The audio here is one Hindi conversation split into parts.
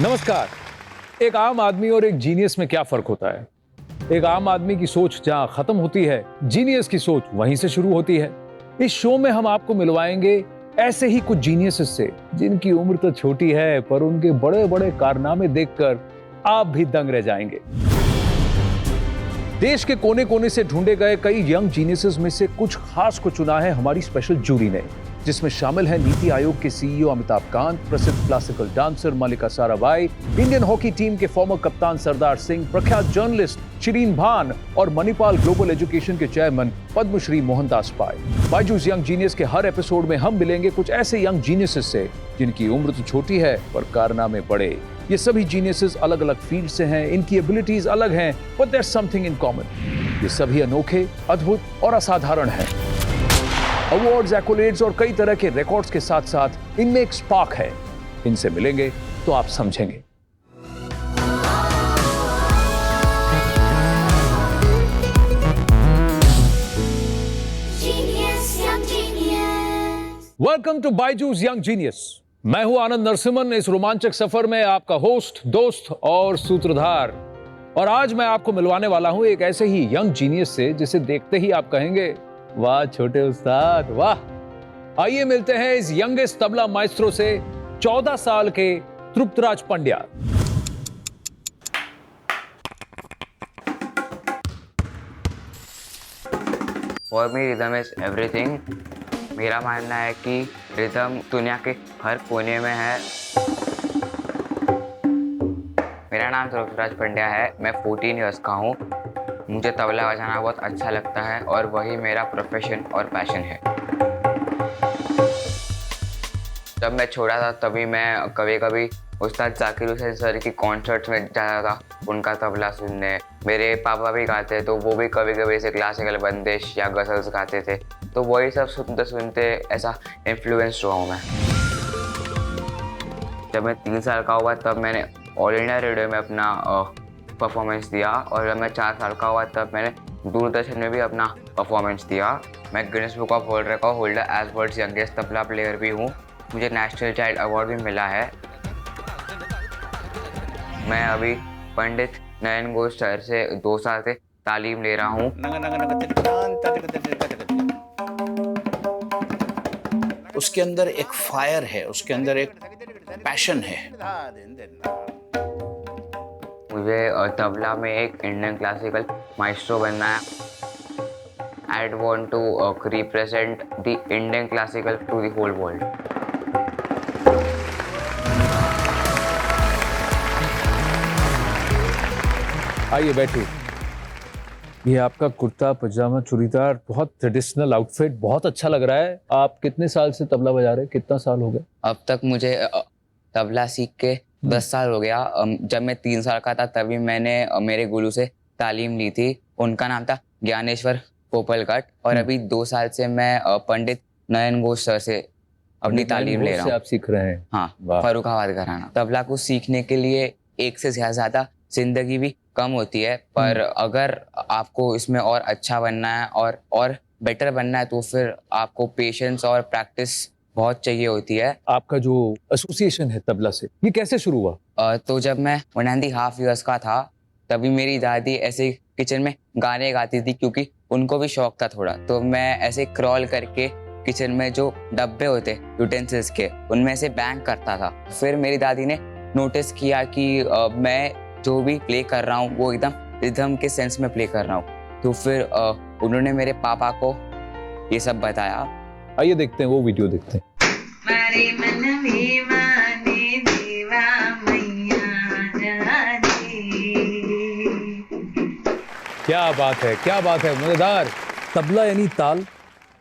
नमस्कार। एक आम आदमी और एक जीनियस में क्या फर्क होता है? एक आम आदमी की सोच जहां खत्म होती है, जीनियस की सोच वहीं से शुरू होती है। इस शो में हम आपको मिलवाएंगे ऐसे ही कुछ जीनियस से जिनकी उम्र तो छोटी है, पर उनके बड़े बड़े कारनामे देखकर आप भी दंग रह जाएंगे। देश के कोने कोने से ढूंढे गए कई यंग जीनियसेस में से कुछ खास को चुना है हमारी स्पेशल जूरी ने, जिसमें शामिल है नीति आयोग के सीईओ अमिताभ कांत, प्रसिद्ध क्लासिकल डांसर मल्लिका साराभाई, इंडियन हॉकी टीम के फॉर्मर कप्तान सरदार सिंह, प्रख्यात जर्नलिस्ट शिरीन भान और मणिपाल ग्लोबल एजुकेशन के चेयरमैन पद्मश्री मोहनदास पाय। बायजूस यंग जीनियस के हर एपिसोड में हम मिलेंगे कुछ ऐसे यंग जीनियसेस से जिनकी उम्र तो छोटी है पर कारनामे बड़े। ये सभी जीनियसेस अलग अलग फील्ड से हैं, इनकी एबिलिटीज अलग हैं, but there something in common. ये सभी अनोखे, अद्भुत और असाधारण हैं। अवार्ड्स, एक्कोलेड्स और कई तरह के रिकॉर्ड्स के साथ साथ इनमें एक स्पार्क है। इनसे मिलेंगे तो आप समझेंगे। Welcome to Byju's young genius. मैं हूं आनंद नरसिम्हन। इस रोमांचक सफर में आपका होस्ट, दोस्त और सूत्रधार। और आज मैं आपको मिलवाने वाला हूं एक ऐसे ही यंग जीनियस से जिसे देखते ही आप कहेंगे, वाह छोटे उस्ताद वाह। आइए मिलते हैं इस यंगेस्ट तबला माइस्ट्रो से, 14 साल के Triptraj Pandya. For me rhythm is everything. मेरा मानना है कि रिदम दुनिया के हर कोने में है। मेरा नाम तृप्तराज पंड्या है। मैं 14 इयर्स का हूँ। मुझे तबला बजाना बहुत अच्छा लगता है और वही मेरा प्रोफेशन और पैशन है। जब मैं छोटा था तभी मैं कभी कभी उस्ताद जाकिर हुसैन सर की कॉन्सर्ट्स में जाता था उनका तबला सुनने। मेरे पापा भी गाते तो वो भी कभी कभी ऐसे क्लासिकल बंदिश या गज़ल्स गाते थे, तो वही सब सुनते सुनते ऐसा इन्फ्लुएंस हुआ हूँ मैं। जब मैं 3 साल का हुआ तब मैंने ऑल इंडिया रेडियो में अपना परफॉर्मेंस दिया, और जब मैं 4 साल का हुआ तब मैंने दूरदर्शन में भी अपना परफॉर्मेंस दिया। मैं Guinness book of world record holder as world's youngest tabla player भी हूँ। मुझे नेशनल चाइल्ड अवार्ड भी मिला है। मैं अभी पंडित नयन घोष सर से 2 साल से तालीम ले रहा हूँ। उसके अंदर एक फायर है, उसके अंदर एक पैशन है। मुझे तबला में एक इंडियन क्लासिकल माइस्ट्रो बनना है। I want to represent the Indian classical to the whole world. आइए बैठिए। ये आपका कुर्ता पजामा चूड़ीदार, बहुत ट्रेडिशनल आउटफिट, बहुत अच्छा लग रहा है। आप कितने साल से तबला बजा रहे हैं? कितना साल हो गया? अब तक मुझे तबला सीख के 10 साल हो गया। जब मैं 3 साल का था तभी मैंने मेरे गुरु से तालीम ली थी। उनका नाम था ज्ञानेश्वर पोपलगट। और अभी 2 साल से मैं पंडित नयन घोष सर से अपनी तालीम ले रहा हूँ। आप सीख रहे हैं? हाँ, फर्रुखाबाद घराना। तबला को सीखने के लिए एक से ज्यादा जिंदगी भी कम होती है, पर अगर आपको इसमें और अच्छा बनना है और बेटर बनना है तो फिर आपको पेशेंस और प्रैक्टिस बहुत चाहिए होती है। आपका जो एसोसिएशन है तबला से, ये कैसे शुरू हुआ? तो जब मैं 1.5 इयर्स का था तभी मेरी दादी ऐसे किचन में गाने गाती थी, क्योंकि उनको भी शौक था थोड़ा। तो मैं ऐसे क्रॉल करके किचन में जो डब्बे होते यूटेंसिल्स के, उनमें से बैंग करता था। फिर मेरी दादी ने नोटिस किया कि मैं जो भी प्ले कर रहा हूँ वो एकदम रिदम के सेंस में प्ले कर रहा हूँ। तो फिर उन्होंने मेरे पापा को ये सब बताया। आइए देखते हैं, वो वीडियो देखते हैं। क्या बात है, क्या बात है, मजेदार। तबला यानी ताल,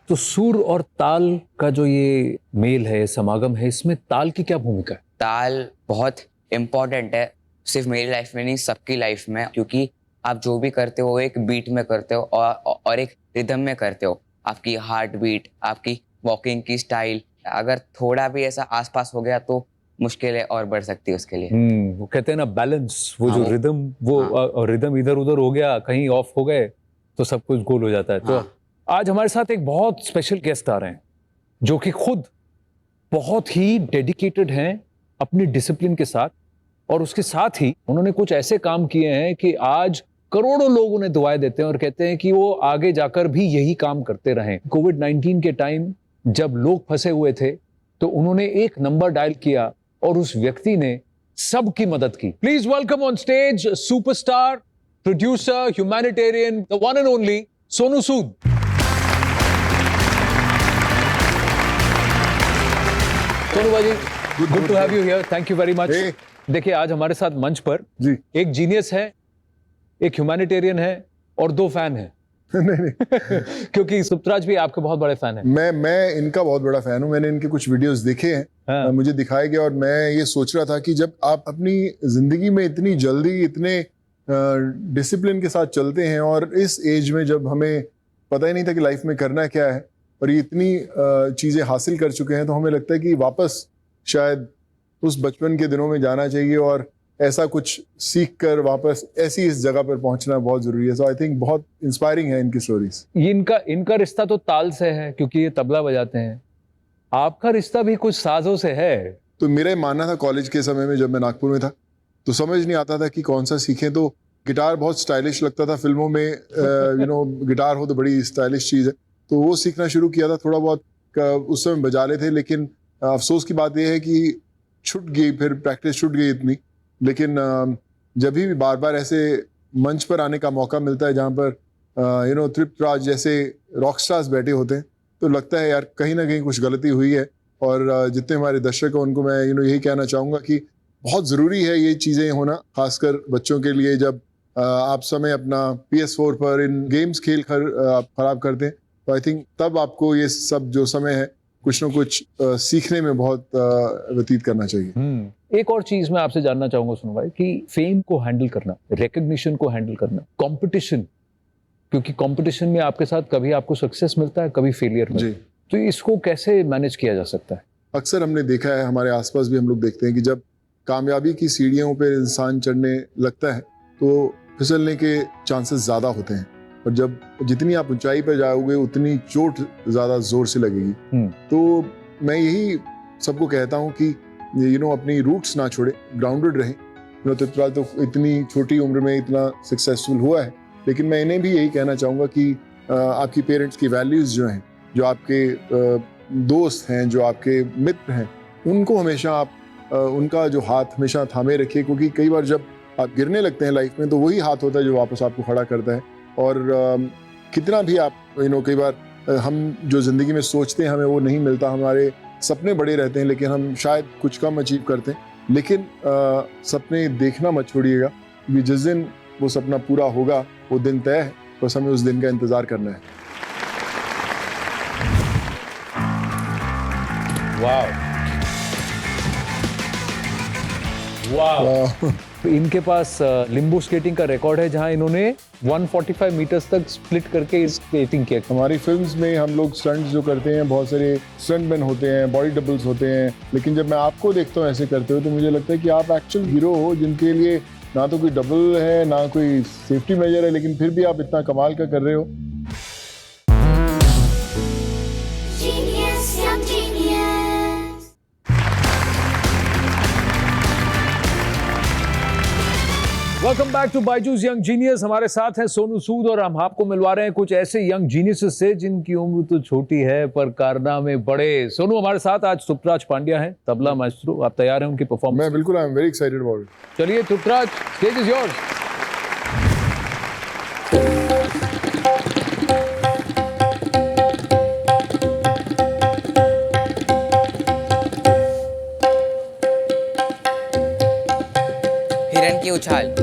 तो सुर और ताल का जो ये मेल है, समागम है, इसमें ताल की क्या भूमिका है? ताल बहुत इम्पोर्टेंट है, सिर्फ मेरी लाइफ में नहीं, सबकी लाइफ में। क्योंकि आप जो भी करते हो एक बीट में करते हो और एक रिदम में करते हो। आपकी हार्ट बीट, आपकी वॉकिंग की स्टाइल, अगर थोड़ा भी ऐसा आसपास हो गया तो मुश्किलें और बढ़ सकती है उसके लिए। वो कहते हैं ना बैलेंस, वो जो रिदम, वो रिदम इधर उधर हो गया, कहीं ऑफ हो गए तो सब कुछ गोल हो जाता है। तो आज हमारे साथ एक बहुत स्पेशल गेस्ट आ रहे हैं जो कि खुद बहुत ही डेडिकेटेड हैं अपनी डिसिप्लिन के साथ, और उसके साथ ही उन्होंने कुछ ऐसे काम किए हैं कि आज करोड़ों लोग उन्हें दुआएं देते हैं और कहते हैं कि वो आगे जाकर भी यही काम करते रहें। कोविड-19 के टाइम जब लोग फंसे हुए थे तो उन्होंने एक नंबर डायल किया और उस व्यक्ति ने सबकी मदद की। Please welcome on stage superstar, producer, humanitarian, the one and only Sonu Sood. Sonu भाई, good to have you here, thank you very much. देखिए, आज हमारे साथ मंच पर जी एक जीनियस है, एक ह्यूमैनिटेरियन है और दो फैन है। नहीं क्योंकि सुप्राज भी आपके बहुत बड़े फैन है। मैं इनका बहुत बड़ा फैन हूं। मैंने इनके कुछ वीडियोस देखे हैं, हाँ। मुझे दिखाए गए और मैं ये सोच रहा था कि जब आप अपनी जिंदगी में इतनी जल्दी इतने डिसिप्लिन के साथ चलते हैं और इस एज में जब हमें पता ही नहीं था कि लाइफ में करना क्या है और ये इतनी चीजें हासिल कर चुके हैं, तो हमें लगता है कि वापस शायद उस बचपन के दिनों में जाना चाहिए और ऐसा कुछ सीख कर वापस ऐसी इस जगह पर पहुंचना बहुत जरूरी है। सो आई थिंक बहुत इंस्पायरिंग है इनकी स्टोरीज। ये इनका रिश्ता तो ताल से है क्योंकि ये तबला बजाते हैं। आपका रिश्ता भी कुछ साजों से है। तो मेरा ये मानना था कॉलेज के समय में, जब मैं नागपुर में था, तो समझ नहीं आता था कि कौन सा सीखें। तो गिटार बहुत स्टाइलिश लगता था फिल्मों में, गिटार हो तो बड़ी स्टाइलिश चीज़ है, तो वो सीखना शुरू किया था। थोड़ा बहुत उस समय बजा ले थे, लेकिन अफसोस की बात यह है कि छूट गई, फिर प्रैक्टिस छूट गई इतनी। लेकिन जब भी बार बार ऐसे मंच पर आने का मौका मिलता है जहाँ पर तृप्त राज जैसे रॉक स्टार्स बैठे होते हैं, तो लगता है यार कहीं ना कहीं कुछ गलती हुई है। और जितने हमारे दर्शक हैं उनको मैं यही कहना चाहूँगा कि बहुत ज़रूरी है ये चीज़ें होना, खासकर बच्चों के लिए। जब आप समय अपना PS4 पर इन गेम्स खेल कर आप खराब करते हैं, तो आई थिंक तब आपको ये सब जो समय है कुछ ना कुछ सीखने में बहुत व्यतीत करना चाहिए। एक और चीज मैं आपसे जानना चाहूंगा सुनो भाई, कि फेम को हैंडल करना, रिकग्निशन को हैंडल करना, कंपटीशन, क्योंकि कंपटीशन में आपके साथ कभी आपको सक्सेस मिलता है, कभी फेलियर मिलता है, तो इसको कैसे मैनेज किया जा सकता है? अक्सर हमने देखा है, हमारे आसपास भी हम लोग देखते हैं कि जब कामयाबी की सीढ़ियों पर इंसान चढ़ने लगता है तो फिसलने के चांसेस ज़्यादा होते हैं, और जब जितनी आप ऊंचाई पर जाओगे उतनी चोट ज़्यादा जोर से लगेगी। तो मैं यही सबको कहता हूँ कि अपनी रूट्स ना छोड़े, ग्राउंडेड रहें। तृप्त तो इतनी छोटी उम्र में इतना सक्सेसफुल हुआ है, लेकिन मैं इन्हें भी यही कहना चाहूँगा कि आपकी पेरेंट्स की वैल्यूज़ जो हैं, जो आपके दोस्त हैं, जो आपके मित्र हैं, उनको हमेशा आप उनका जो हाथ हमेशा थामे रखिए, क्योंकि कई बार जब आप गिरने लगते हैं लाइफ में, तो वही हाथ होता है जो वापस आपको खड़ा करता है। और कितना भी आप कई बार हम जो ज़िंदगी में सोचते हैं हमें वो नहीं मिलता, हमारे सपने बड़े रहते हैं लेकिन हम शायद कुछ कम अचीव करते हैं। लेकिन सपने देखना मत छोड़िएगा, क्योंकि जिस दिन वो सपना पूरा होगा वो दिन तय है, बस हमें उस दिन का इंतज़ार करना है। वाह वाह। इनके पास लिम्बो स्केटिंग का रिकॉर्ड है, जहां इन्होंने 145 मीटर्स तक स्प्लिट करके स्केटिंग किया। हमारी फिल्म्स में हम लोग स्टंट्स जो करते हैं, बहुत सारे स्टंटमैन होते हैं, बॉडी डबल्स होते हैं, लेकिन जब मैं आपको देखता हूँ ऐसे करते हो तो मुझे लगता है कि आप एक्चुअल हीरो हो, जिनके लिए ना तो कोई डबल है ना कोई सेफ्टी मेजर है, लेकिन फिर भी आप इतना कमाल का कर रहे हो। Welcome back to Byju's young genius. हमारे साथ हैं सोनू सूद और हम आपको मिलवा रहे हैं कुछ ऐसे यंग जीनियस से जिनकी उम्र तो छोटी है पर कारनामे बड़े। सोनू हमारे साथ आज सुप्राज पांड्या हैं, तबला मास्टरो। आप तैयार हैं उनकी परफॉर्मेंस? मैं बिल्कुल, I am very excited about it. चलिए सुप्राज, स्टेज इज योर्स। हिरन की उछाल,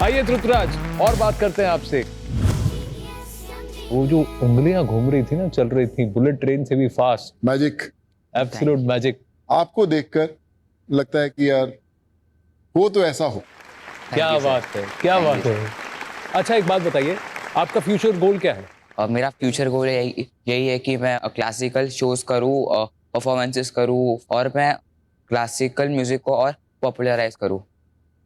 आइए ध्रुतराज, और बात करते हैं आपसे। वो जो उंगलियां घूम रही थी ना, चल रही थी बुलेट ट्रेन से भी फास्ट, मैजिक, एब्सोल्यूट मैजिक। आपको देखकर लगता है कि यार वो तो ऐसा हो। क्या you, sir. बात है, क्या बात है। अच्छा एक बात बताइए, आपका फ्यूचर गोल क्या है? और मेरा फ्यूचर गोल यही है कि मैं क्लासिकल शोज करूँ, परफॉर्मेंसेस करूँ, और मैं क्लासिकल म्यूजिक को और पॉपुलराइज करूँ।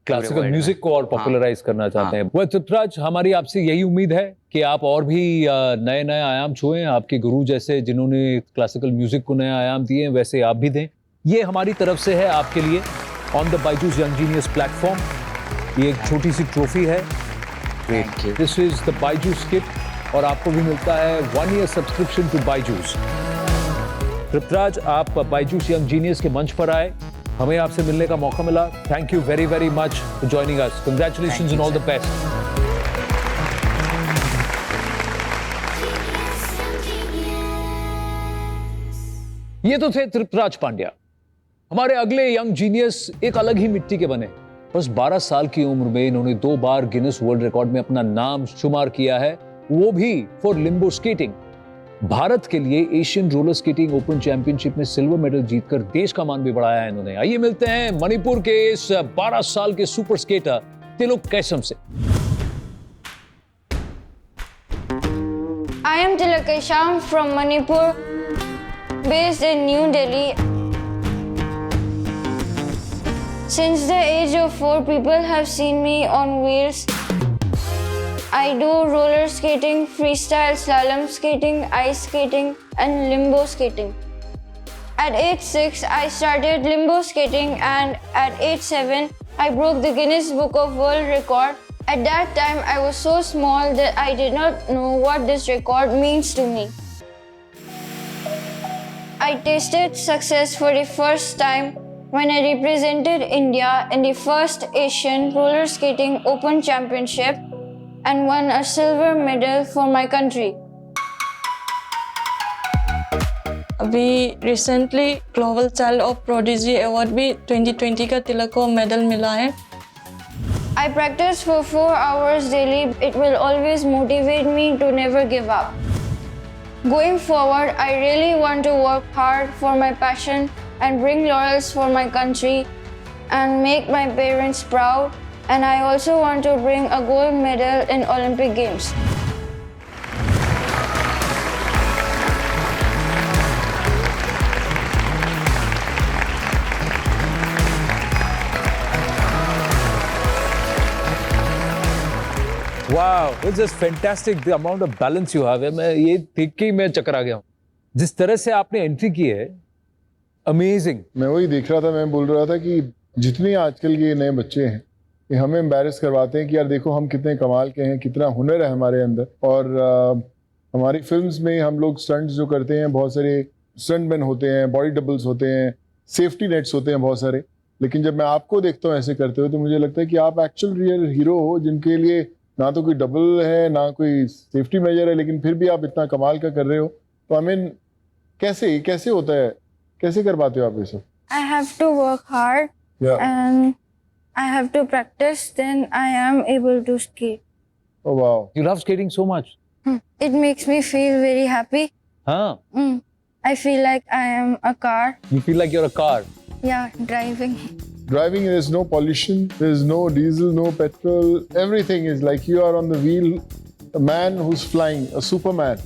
क्लासिकल म्यूजिक को और पॉपुलराइज करना चाहते हैं। ध्रुतराज, हमारी आपसे यही उम्मीद है कि आप और भी नए नए आयाम छुएं। आपके गुरु जैसे जिन्होंने क्लासिकल म्यूजिक को नया आयाम दिए, वैसे आप भी दें। ये हमारी तरफ से है आपके लिए on the Byju's young genius platform. ये एक छोटी सी ट्रॉफी है। Thank you. This is the Byju's kit, और आपको भी मिलता है 1 ईयर सब्सक्रिप्शन टू बायजूस। ध्रुतराज, आप बायजूस यंग जीनियस के मंच पर आए, हमें आपसे मिलने का मौका मिला। Thank you very very much for joining us. Congratulations and all the best. ये तो थे ध्रुतराज पांड्या। हमारे अगले यंग जीनियस एक अलग ही मिट्टी के बने। बस 12 साल की उम्र में इन्होंने 2 बार गिनेस वर्ल्ड रिकॉर्ड में अपना नाम शुमार किया है, वो भी फॉर लिम्बो स्केटिंग। भारत के लिए Asian roller skating open championship में सिल्वर मेडल जीतकर देश का मान भी बढ़ाया है इन्होंने। आइए मिलते हैं मणिपुर के इस 12 साल के सुपर स्केटर तिलक कैसम से। I am Tilak Kaisham from Manipur, based in New Delhi. Since the age of 4, people have seen me on wheels. I do roller skating, freestyle slalom skating, ice skating, and limbo skating. At age 6, I started limbo skating, and at age 7, I broke the Guinness Book of World Record. At that time, I was so small that I did not know what this record means to me. I tasted success for the first time when I represented India in the first Asian Roller Skating Open Championship and won a silver medal for my country. अभी recently global child of prodigy award भी 2020 का तिलक को मेडल मिला है। I practice for 4 hours daily. It will always motivate me to never give up. Going forward, I really want to work hard for my passion and bring laurels for my country and make my parents proud. And I also want to bring a gold medal in Olympic Games. Wow, it's just fantastic the amount of balance you have. मैं ये देख के ही मैं चकरा गया हूँ। जिस तरह से आपने एंट्री की है, अमेजिंग। मैं वही देख रहा था, मैं बोल रहा था कि जितने आजकल के नए बच्चे हैं ये हमें एम्बैरेस करवाते हैं कि यार देखो हम कितने कमाल के हैं, कितना हुनर है हमारे अंदर। और हमारी फिल्म्स में हम लोग स्टंट्स जो करते हैं, बहुत सारे स्टंटमैन होते हैं, बॉडी डबल्स होते हैं, सेफ्टी नेट्स होते हैं बहुत सारे। लेकिन जब मैं आपको देखता हूँ ऐसे करते हुए तो मुझे लगता है कि आप एक्चुअल रियल हीरो हो, जिनके लिए ना तो कोई डबल है ना कोई सेफ्टी मेजर है, लेकिन फिर भी आप इतना कमाल का कर रहे हो। तो आई मीन कैसे होता है, कैसे कर पाते हो आप ये सब? I have to work hard and I have to practice, then I am able to skate. Oh wow. You love skating so much. It makes me feel very happy. हाँ. I feel like I am a car. You feel like you're a car. Yeah, driving. Driving, there's no pollution, there's no diesel, no petrol. Everything is like you are on the wheel, a man who's flying, a superman.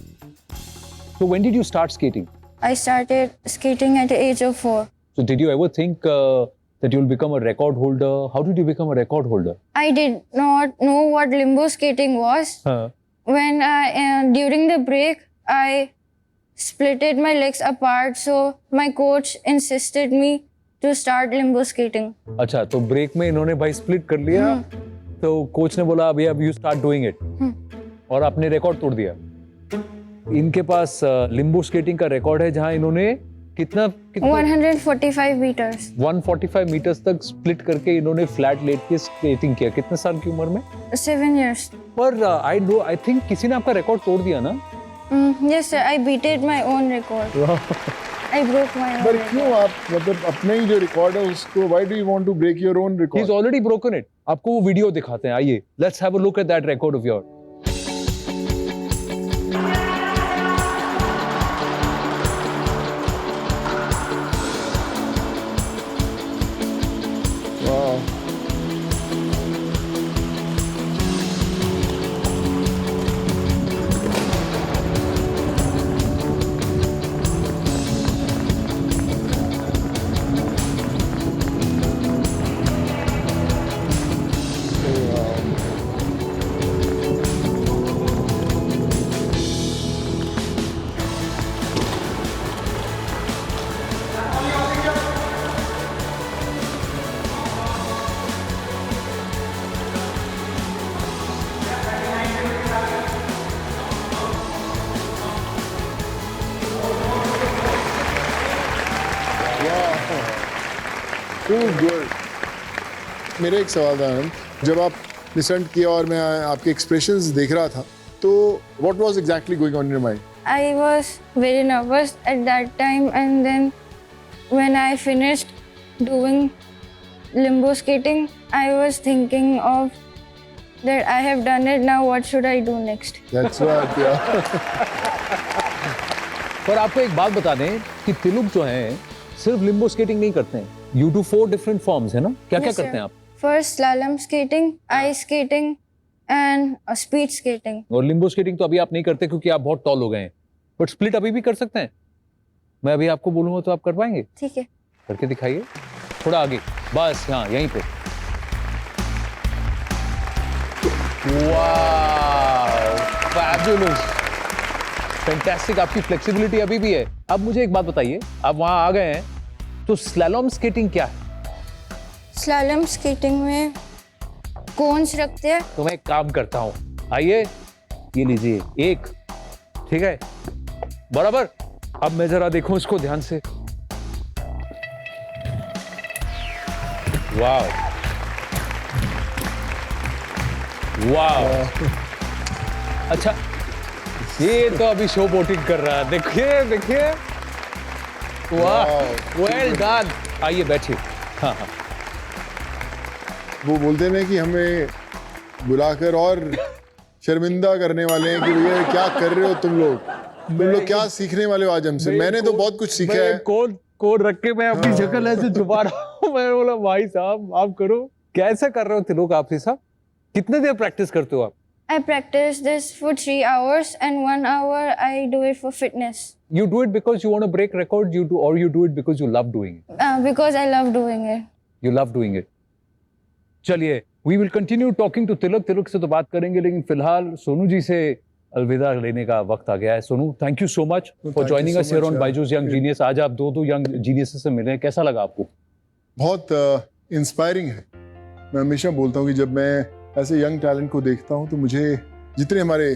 So when did you start skating? I started skating at the age of 4. So did you ever think that you'll become a record holder? How did you become a record holder? I did not know what limbo skating was. When during the break, I splitted my legs apart, so my coach insisted me to start limbo skating. अच्छा, तो ब्रेक में इन्होंने भाई स्प्लिट कर लिया, तो कोच ने बोला अभी अब यू स्टार्ट डूइंग इट, और आपने रिकॉर्ड तोड़ दिया। इनके पास लिम्बो स्केटिंग का रिकॉर्ड है जहां इन्होंने कितना 145 meters. 145 मीटर्स तक स्प्लिट करके इन्होंने फ्लैट लेट के स्केटिंग किया। कितने साल की उम्र में? 7 years. पर आई थिंक किसी ने आपका रिकॉर्ड तोड़ दिया ना? Yes sir, I beated my own record. I broke my own पर record. क्यों आप मतलब अपने ही जो रिकॉर्ड है उसको, why do you want to break your own record? He's already broken it. आपको वो वीडियो दिखाते हैं, आइए let's have a look at that record of your. मेरा एक सवाल था आनंद, जब आप डिसेंट किया और मैं आपके एक्सप्रेशंस देख रहा था, तो what was exactly going on in your mind? I was very nervous at that time, and then when I finished doing limbo skating, I was thinking of that I have done it, now what should I do next? That's right, yeah. पर आपको एक बात बता दें कि तिलक जो हैं सिर्फ लिम्बो स्केटिंग नहीं करते हैं, यू डू 4 डिफरेंट फॉर्म्स, है ना? क्या क्या Yes, करते sir. हैं आप? First slalom skating, ice skating, and speed skating. और लिम्बो स्केटिंग तो अभी आप नहीं करते क्योंकि आप बहुत टॉल हो गए हैं, बट स्प्लिट अभी भी कर सकते हैं। मैं अभी आपको बोलूंगा तो आप कर पाएंगे? ठीक है। करके दिखाइए, थोड़ा आगे, बस हाँ यहीं पे। वाव, फैबुलस, फैंटास्टिक, आपकी फ्लेक्सिबिलिटी अभी भी है। अब मुझे एक बात बताइए, आप वहां आ गए हैं तो स्लैलॉम स्केटिंग क्या है? स्लैलम स्केटिंग में कोन्स रखते हैं। तो मैं एक काम करता हूं, आइए ये लीजिए एक, ठीक है बराबर। अब मैं जरा देखूं इसको ध्यान से, वाव वाव, अच्छा ये तो अभी शो बोटिंग कर रहा है, देखिए देखिए, वाह वेल डन। आइए बैठिए। हाँ हाँ, वो बोलते हैं ना कि हमें बुलाकर और शर्मिंदा करने वाले हैं कि भैया क्या कर रहे हो तुम लोग क्या सीखने वाले हो आज हमसे। मैंने तो बहुत कुछ सीखा है। कोड रख के मैं अपनी शक्ल ऐसे छुपा रहा हूँ। मैं बोला भाई साहब आप करो, कैसे कर रहे हो तिलक आप? साहब कितने देर प्रैक्टिस करते हो आप? I practice this for 3 hours, and 1 hour I do it for fitness. You do it because you want to break record, or you do it because you love doing it? Because I love doing it. You love doing it. चलिए, we will continue talking to तिलक। तिलक से तो बात करेंगे, लेकिन फिलहाल सोनू जी से अलविदा लेने का वक्त आ गया है। Sonu, thank you so much for joining us here on Byju's young genius. आज आप दो यंग जीनियस से मिले, कैसा लगा आपको? बहुत इंस्पायरिंग है। मैं हमेशा बोलता हूँ कि जब मैं ऐसे यंग टैलेंट को देखता हूँ तो मुझे जितने हमारे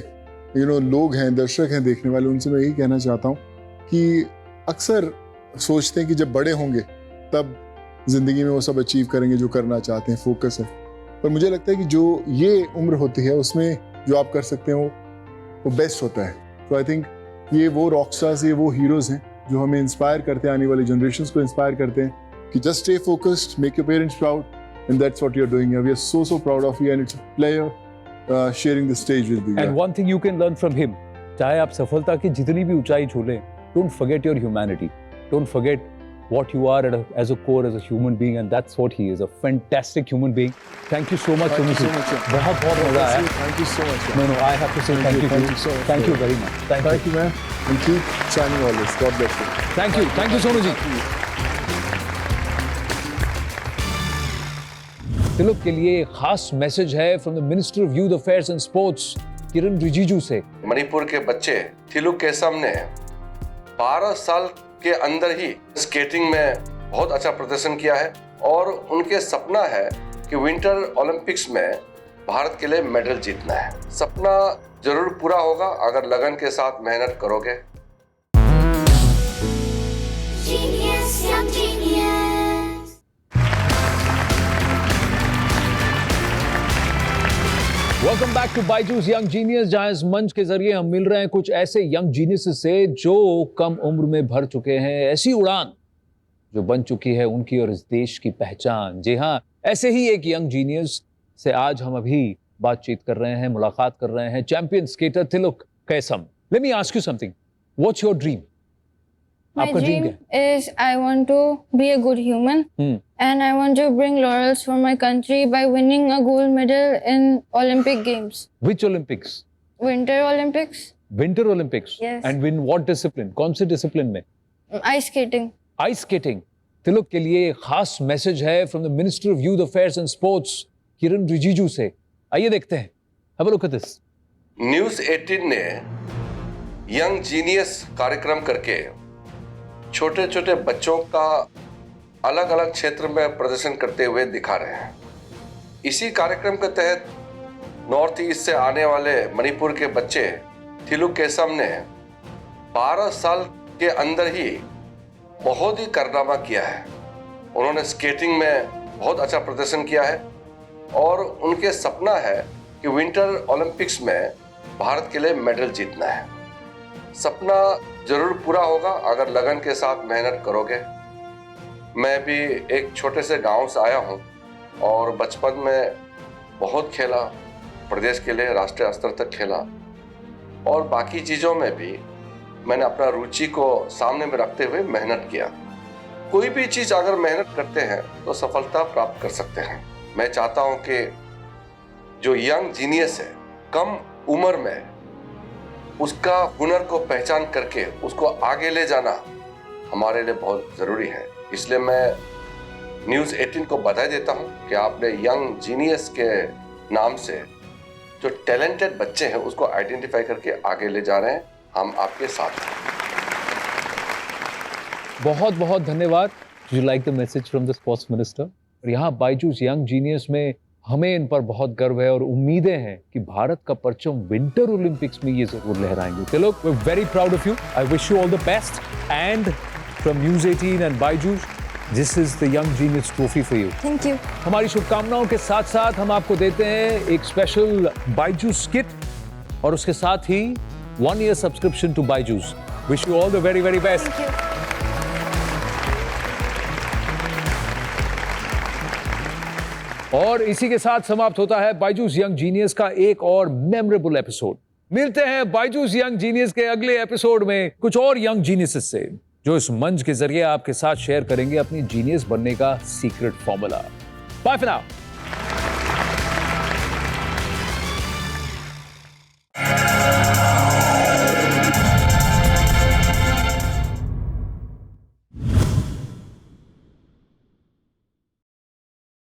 लोग हैं, दर्शक हैं, देखने वाले, उनसे मैं यही कहना चाहता हूँ कि अक्सर सोचते हैं कि जब बड़े होंगे तब जिंदगी में वो सब अचीव करेंगे जो करना चाहते हैं, फोकस है। पर मुझे लगता है कि जो ये उम्र होती है उसमें जो आप कर सकते हैं वो बेस्ट होता है। तो आई थिंक ये वो रॉक स्टार्स, ये वो हीरोज हैं जो हमें इंस्पायर करते हैं, आने वाली जनरेशंस को इंस्पायर करते हैं कि just stay focused, make your parents proud, and that's what you're doing here. We are so proud of you, and it's a pleasure sharing the stage with you. And one thing you can learn from him, चाहे आप सफलता की जितनी भी ऊंचाई छू लें, don't forget your humanity, don't forget what you are as a core, as a human being, and that's what he is, a fantastic human being. Thank you so much, Sonuji. Thank you so much. बहुत मजा आया। Thank you so much. No, I have to say thank you. Thank you so much. Thank you very much. Thank you, man. And keep shining always. God bless you. Thank you, Sonuji. तिलक के लिए एक खास मैसेज है from the minister of youth affairs and sports Kiren Rijiju से। मणिपुर के बच्चे तिलक के सामने 12 साल के अंदर ही स्केटिंग में बहुत अच्छा प्रदर्शन किया है और उनके सपना है कि विंटर ओलंपिक्स में भारत के लिए मेडल जीतना है। सपना जरूर पूरा होगा अगर लगन के साथ मेहनत करोगे। Genius, young genius. Welcome back to Byju's young genius, जहां इस मंच के जरिए हम मिल रहे हैं कुछ ऐसे यंग जीनियस से जो कम उम्र में भर चुके हैं ऐसी उड़ान जो बन चुकी है उनकी और इस देश की पहचान। जी हाँ, ऐसे ही एक यंग जीनियस से आज हम अभी बातचीत कर रहे हैं, मुलाकात कर रहे हैं champion skater Tilak Kaisam. Let me ask you something, what's your dream? My आपका ड्रीम dream क्या है? is I want to be a good human and I want to bring laurels for my country by winning a gold medal in Olympic Games. Which Olympics? Winter Olympics, Winter Olympics? Yes. And win what discipline? कौन से डिसिप्लिन में? ice skating. Ice skating. Tilak के लिए एक खास मैसेज है from the minister of youth affairs and sports Kiren Rijiju से। आइए देखते हैं। Have a look at this. News 18 ने यंग जीनियस कार्यक्रम करके छोटे छोटे बच्चों का अलग अलग क्षेत्र में प्रदर्शन करते हुए दिखा रहे हैं। इसी कार्यक्रम के तहत नॉर्थ ईस्ट से आने वाले मणिपुर के बच्चे थिलु कैसम ने 12 साल के अंदर ही बहुत ही कारनामा किया है। उन्होंने स्केटिंग में बहुत अच्छा प्रदर्शन किया है और उनके सपना है कि विंटर ओलंपिक्स में भारत के लिए मेडल जीतना है। सपना जरूर पूरा होगा अगर लगन के साथ मेहनत करोगे। मैं भी एक छोटे से गांव से आया हूं और बचपन में बहुत खेला, प्रदेश के लिए राष्ट्रीय स्तर तक खेला और बाकी चीज़ों में भी मैंने अपना रुचि को सामने में रखते हुए मेहनत किया। कोई भी चीज़ अगर मेहनत करते हैं तो सफलता प्राप्त कर सकते हैं। मैं चाहता हूं कि जो यंग जीनियस है, कम उम्र में उसका हुनर को पहचान करके उसको आगे ले जाना हमारे लिए बहुत ज़रूरी है। इसलिए मैं न्यूज़ 18 को बधाई देता हूं कि आपने यंग जीनियस के नाम से जो टैलेंटेड बच्चे हैं उसको आइडेंटिफाई करके आगे ले जा रहे हैं। हम आपके साथ हैं। बहुत बहुत धन्यवाद। You like the message from the sports minister. और यहाँ बायजूस यंग जीनियस में हमें इन पर बहुत गर्व है और उम्मीदें हैं कि भारत का परचम विंटर ओलंपिक्स में ये जरूर लहराएंगे। Tilak, we are very proud of you. I wish you all the best and from News 18 and Byju's, this is the young genius trophy for you. Thank you. हमारी शुभकामनाओं के साथ साथ हम आपको देते हैं एक स्पेशल बायजूस किट और उसके साथ ही 1 year subscription to Byju's. Wish you all the very, very best. Thank you. और इसी के साथ समाप्त होता है बायजूस यंग जीनियस का एक और मेमोरेबल एपिसोड। मिलते हैं बायजूस यंग जीनियस के अगले एपिसोड में कुछ और यंग जीनियसेस से, जो इस मंच के जरिए आपके साथ शेयर करेंगे अपनी जीनियस बनने का secret formula. Bye for now.